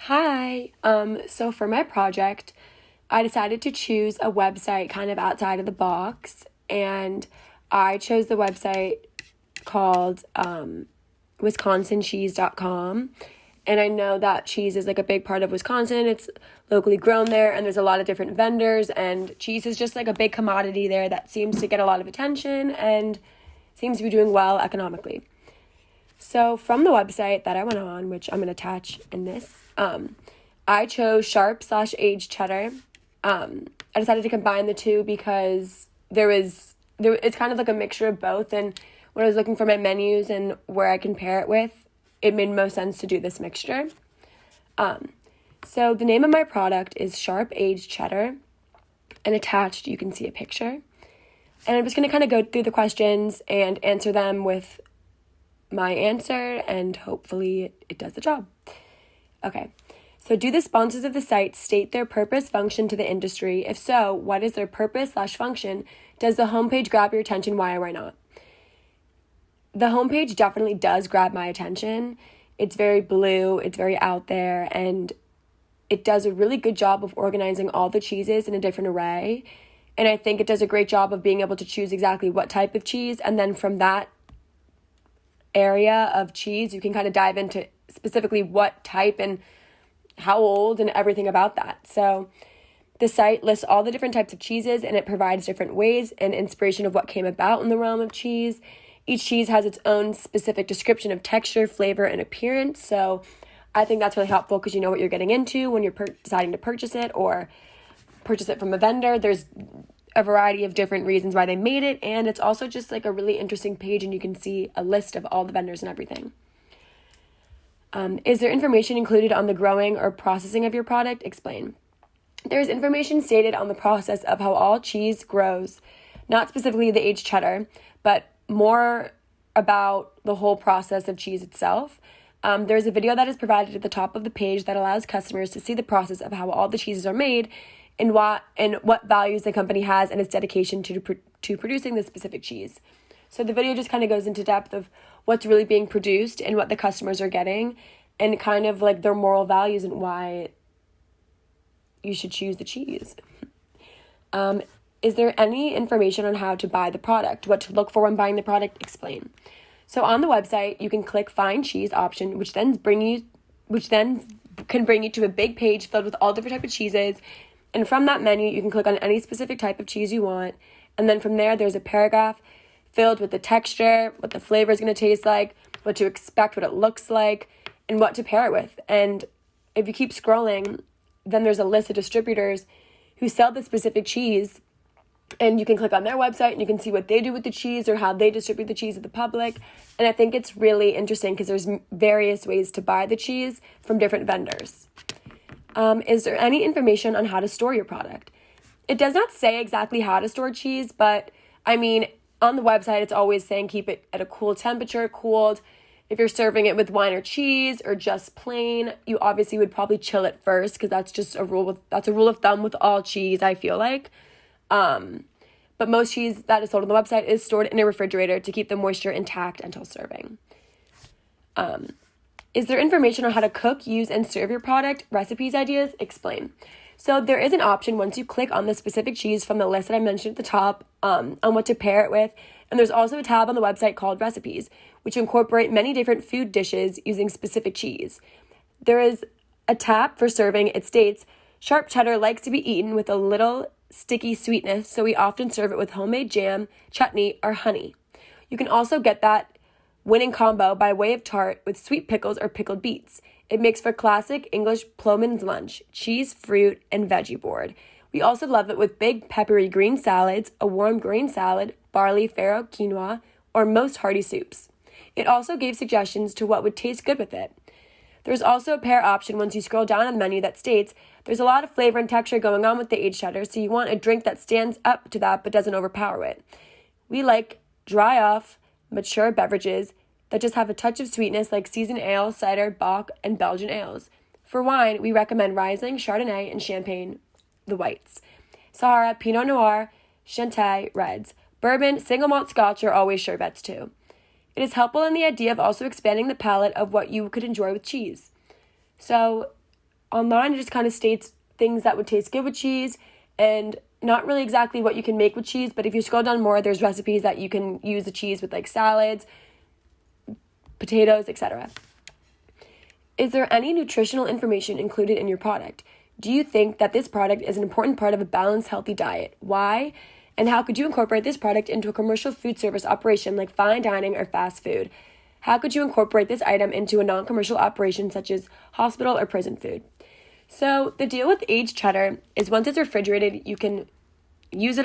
Hi. So for my project, I decided to choose a website kind of outside of the box, and I chose the website called wisconsincheese.com. And I know that cheese is like a big part of Wisconsin. It's locally grown there, and there's a lot of different vendors, and cheese is just like a big commodity there that seems to get a lot of attention and seems to be doing well economically. So from the website that I went on, which I'm going to attach in this, I chose sharp/aged cheddar. I decided to combine the two because it's kind of like a mixture of both. And when I was looking for my menus and where I can pair it with, it made most sense to do this mixture. So the name of my product is Sharp Aged Cheddar, and attached you can see a picture. And I'm just going to kind of go through the questions and answer them with my answer, and hopefully it does the job. Okay, so do the sponsors of the site state their purpose, function to the industry? If so, what is their purpose/function? Does the homepage grab your attention? Why or why not? The homepage definitely does grab my attention. It's very blue, it's very out there, and it does a really good job of organizing all the cheeses in a different array. And I think it does a great job of being able to choose exactly what type of cheese, and then from that area of cheese, you can kind of dive into specifically what type and how old and everything about that. So the site lists all the different types of cheeses, and it provides different ways and inspiration of what came about in the realm of cheese. Each cheese has its own specific description of texture, flavor, and appearance. So I think that's really helpful because you know what you're getting into when you're deciding to purchase it or purchase it from a vendor. There's a variety of different reasons why they made it, and it's also just like a really interesting page, and you can see a list of all the vendors and everything. Is there information included on the growing or processing of your product? Explain. There is information stated on the process of how all cheese grows, not specifically the aged cheddar, but more about the whole process of cheese itself. There's a video that is provided at the top of the page that allows customers to see the process of how all the cheeses are made and what values the company has and its dedication to producing this specific cheese. So the video just kind of goes into depth of what's really being produced and what the customers are getting, and kind of like their moral values and why you should choose the cheese. Is there any information on how to buy the product? What to look for when buying the product? Explain. So on the website, you can click Find Cheese option, which then can bring you to a big page filled with all different types of cheeses. And from that menu, you can click on any specific type of cheese you want. And then from there, there's a paragraph filled with the texture, what the flavor is going to taste like, what to expect, what it looks like, and what to pair it with. And if you keep scrolling, then there's a list of distributors who sell the specific cheese. And you can click on their website and you can see what they do with the cheese or how they distribute the cheese to the public. And I think it's really interesting because there's various ways to buy the cheese from different vendors. Is there any information on how to store your product? It does not say exactly how to store cheese, but I mean, on the website, it's always saying keep it at a cool temperature, cooled. If you're serving it with wine or cheese or just plain, you obviously would probably chill it first because that's just a rule of thumb with all cheese, I feel like. But most cheese that is sold on the website is stored in a refrigerator to keep the moisture intact until serving. Is there information on how to cook, use, and serve your product? Recipes, ideas? Explain. So there is an option once you click on the specific cheese from the list that I mentioned at the top on what to pair it with. And there's also a tab on the website called Recipes, which incorporate many different food dishes using specific cheese. There is a tab for serving. It states, sharp cheddar likes to be eaten with a little sticky sweetness, so we often serve it with homemade jam, chutney, or honey. You can also get that winning combo by way of tart with sweet pickles or pickled beets. It makes for classic English ploughman's lunch, cheese, fruit, and veggie board. We also love it with big peppery green salads, a warm grain salad, barley, farro, quinoa, or most hearty soups. It also gave suggestions to what would taste good with it. There's also a pair option once you scroll down on the menu that states, there's a lot of flavor and texture going on with the aged cheddar, so you want a drink that stands up to that but doesn't overpower it. We like dry off, mature beverages that just have a touch of sweetness like seasoned ale, cider, bock, and Belgian ales. For wine, we recommend Riesling, Chardonnay, and Champagne, the whites. Sahara, Pinot Noir, Chianti, reds. Bourbon, single malt Scotch are always sherbets too. It is helpful in the idea of also expanding the palette of what you could enjoy with cheese. So online it just kind of states things that would taste good with cheese and not really exactly what you can make with cheese, but if you scroll down more, there's recipes that you can use the cheese with, like salads, potatoes, etc. Is there any nutritional information included in your product? Do you think that this product is an important part of a balanced, healthy diet? Why? And how could you incorporate this product into a commercial food service operation like fine dining or fast food? How could you incorporate this item into a non-commercial operation such as hospital or prison food? So the deal with aged cheddar is once it's refrigerated, you can use it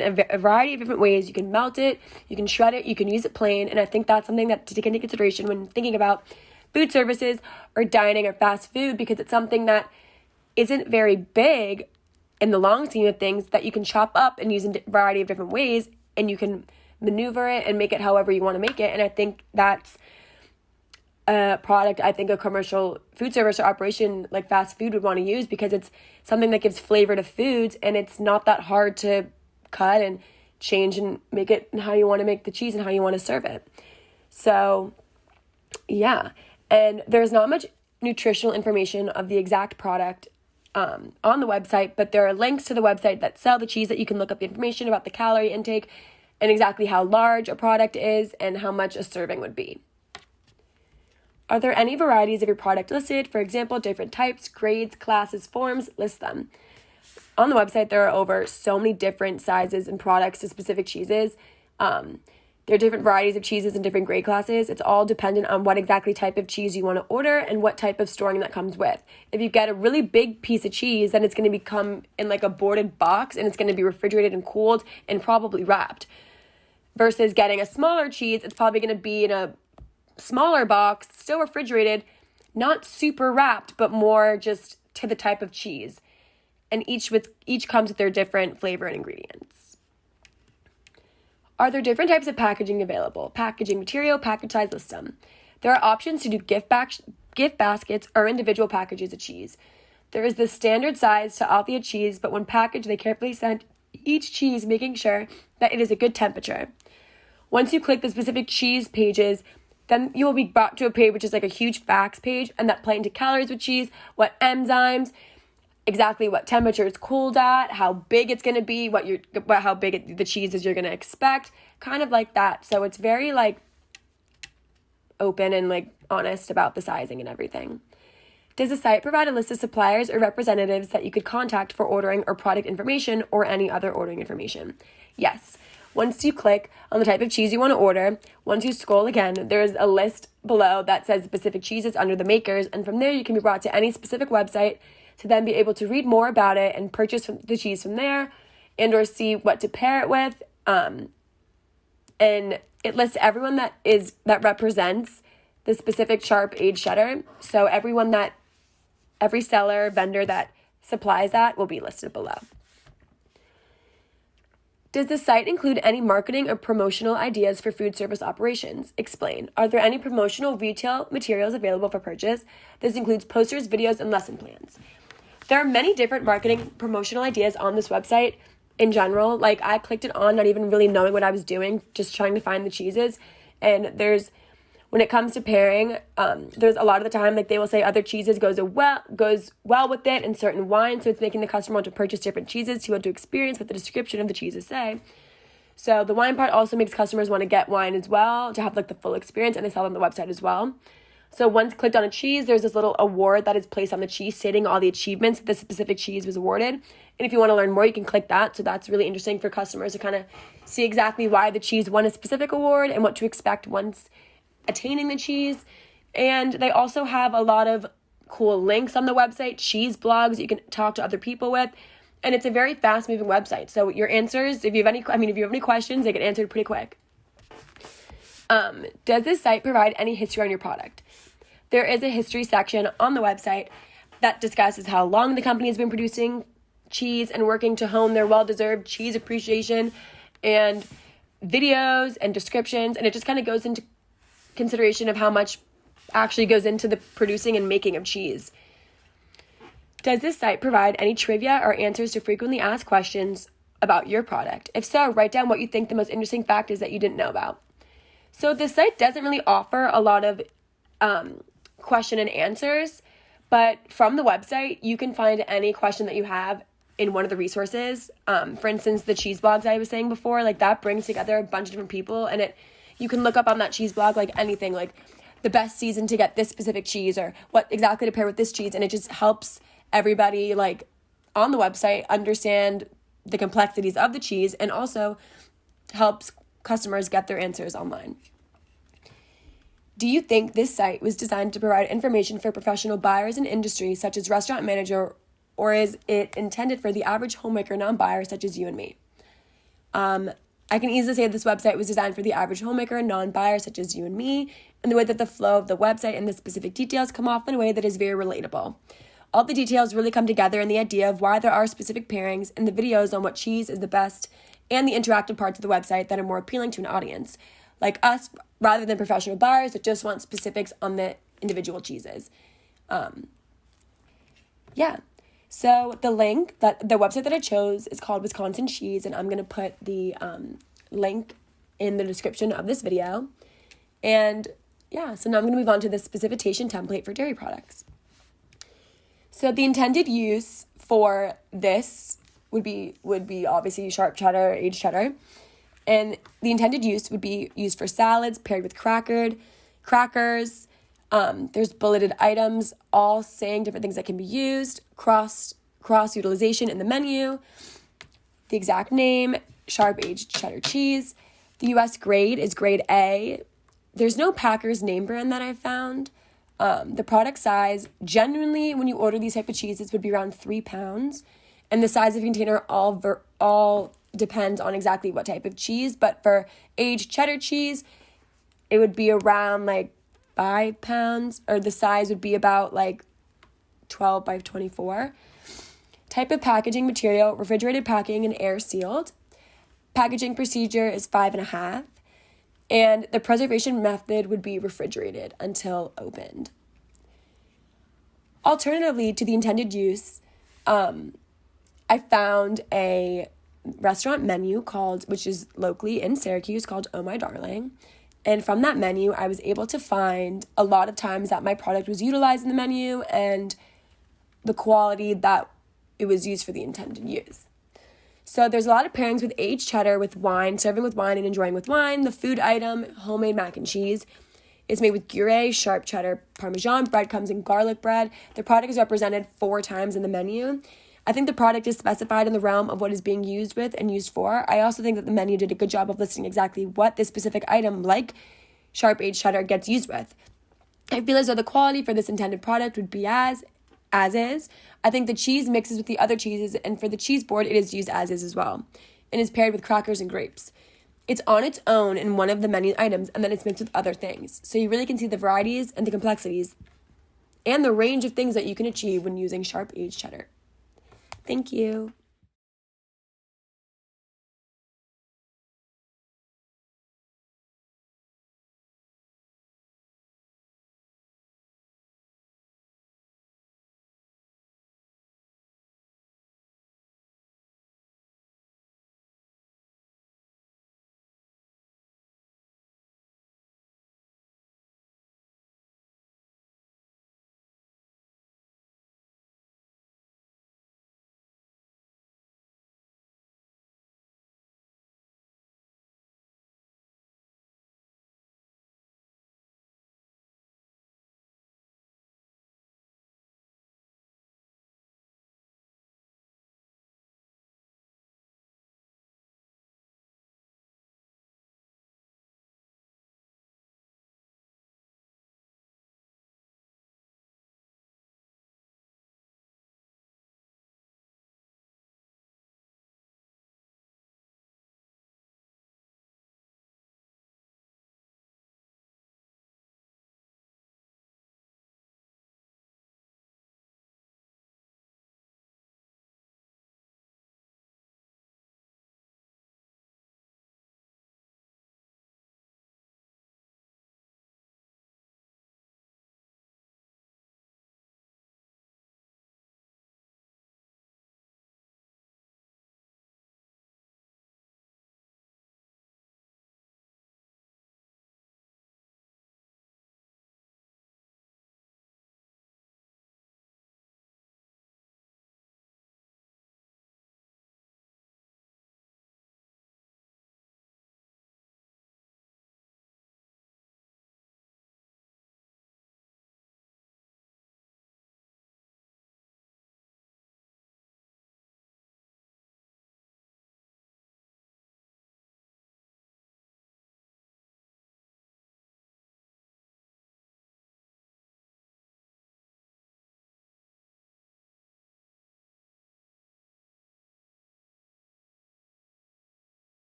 in a variety of different ways. You can melt it, you can shred it, you can use it plain, and I think that's something that to take into consideration when thinking about food services or dining or fast food, because it's something that isn't very big in the long scheme of things that you can chop up and use in a variety of different ways, and you can maneuver it and make it however you want to make it. And I think that's a product I think a commercial food service or operation like fast food would want to use, because it's something that gives flavor to foods and it's not that hard to cut and change and make it how you want to make the cheese and how you want to serve it. So yeah, and there's not much nutritional information of the exact product on the website, but there are links to the website that sell the cheese that you can look up the information about the calorie intake and exactly how large a product is and how much a serving would be. Are there any varieties of your product listed? For example, different types, grades, classes, forms, list them. On the website, there are over so many different sizes and products to specific cheeses. There are different varieties of cheeses and different grade classes. It's all dependent on what exactly type of cheese you want to order and what type of storing that comes with. If you get a really big piece of cheese, then it's going to become in like a boarded box and it's going to be refrigerated and cooled and probably wrapped. Versus getting a smaller cheese, it's probably going to be in a smaller box, still refrigerated, not super wrapped, but more just to the type of cheese. And each comes with their different flavor and ingredients. Are there different types of packaging available? Packaging material, package size, list them. There are options to do gift baskets or individual packages of cheese. There is the standard size to Althea cheese, but when packaged, they carefully scent each cheese, making sure that it is a good temperature. Once you click the specific cheese pages, then you will be brought to a page which is like a huge facts page, and that play into calories with cheese, what enzymes, exactly what temperature it's cooled at, how big it's going to be, how big the cheese is you're going to expect, kind of like that. So it's very like open and like honest about the sizing and everything. Does the site provide a list of suppliers or representatives that you could contact for ordering or product information or any other ordering information? Yes. Once you click on the type of cheese you want to order, once you scroll again, there's a list below that says specific cheeses under the makers, and from there you can be brought to any specific website to then be able to read more about it and purchase the cheese from there and or see what to pair it with. And it lists everyone that represents the specific sharp aged cheddar. So every seller, vendor that supplies that will be listed below. Does the site include any marketing or promotional ideas for food service operations? Explain. Are there any promotional retail materials available for purchase? This includes posters, videos, and lesson plans. There are many different marketing promotional ideas on this website in general. Like I clicked it on not even really knowing what I was doing, just trying to find the cheeses. And when it comes to pairing, there's a lot of the time, like they will say other cheeses goes well with it and certain wines. So it's making the customer want to purchase different cheeses to want to experience what the description of the cheeses say. So the wine part also makes customers want to get wine as well to have like the full experience, and they sell on the website as well. So once clicked on a cheese, there's this little award that is placed on the cheese stating all the achievements that the specific cheese was awarded. And if you want to learn more, you can click that. So that's really interesting for customers to kind of see exactly why the cheese won a specific award and what to expect once attaining the cheese. And they also have a lot of cool links on the website, cheese blogs that you can talk to other people with, and it's a very fast moving website. So your answers, if you have any questions, they get answered pretty quick. Does this site provide any history on your product? There is a history section on the website that discusses how long the company has been producing cheese and working to hone their well-deserved cheese appreciation, and videos and descriptions, and it just kind of goes into consideration of how much actually goes into the producing and making of cheese. Does this site provide any trivia or answers to frequently asked questions about your product? If so, write down what you think the most interesting fact is that you didn't know about. So this site doesn't really offer a lot of question and answers, But from the website, you can find any question that you have in one of the resources. For instance, the cheese blogs I was saying before, like that brings together a bunch of different people, and you can look up on that cheese blog like anything, like the best season to get this specific cheese or what exactly to pair with this cheese, and it just helps everybody like on the website understand the complexities of the cheese, and also helps customers get their answers online. Do you think this site was designed to provide information for professional buyers in industry such as restaurant manager, or is it intended for the average homemaker non-buyer such as you and me? I can easily say this website was designed for the average homemaker, non-buyer such as you and me, and the way that the flow of the website and the specific details come off in a way that is very relatable. All the details really come together in the idea of why there are specific pairings and the videos on what cheese is the best, and the interactive parts of the website that are more appealing to an audience like us, rather than professional buyers that just want specifics on the individual cheeses. So the website that I chose is called Wisconsin Cheese, and I'm going to put the link in the description of this video. And so now I'm going to move on to the specification template for dairy products. So the intended use for this would be obviously sharp cheddar, aged cheddar. And the intended use would be used for salads paired with crackers. There's bulleted items, all saying different things that can be used. Cross utilization in the menu. The exact name, sharp aged cheddar cheese. The U.S. grade is grade A. There's no Packers name brand that I found. The product size, genuinely, when you order these type of cheeses, would be around 3 pounds. And the size of the container all depends on exactly what type of cheese. But for aged cheddar cheese, it would be around like 5 pounds, or the size would be about like 12 by 24. Type of packaging material, refrigerated packing and air sealed. Packaging procedure is 5.5. And the preservation method would be refrigerated until opened. Alternatively to the intended use, I found a restaurant menu which is locally in Syracuse, called Oh My Darling. And from that menu, I was able to find a lot of times that my product was utilized in the menu and the quality that it was used for the intended use. So there's a lot of pairings with aged cheddar with wine, serving with wine and enjoying with wine. The food item, homemade mac and cheese, is made with Gruyere, sharp cheddar, Parmesan, breadcrumbs, and garlic bread. The product is represented 4 times in the menu. I think the product is specified in the realm of what is being used with and used for. I also think that the menu did a good job of listing exactly what this specific item, like sharp aged cheddar, gets used with. I feel as though the quality for this intended product would be as is. I think the cheese mixes with the other cheeses, and for the cheese board, it is used as is as well, and is paired with crackers and grapes. It's on its own in one of the menu items, and then it's mixed with other things. So you really can see the varieties and the complexities and the range of things that you can achieve when using sharp aged cheddar. Thank you.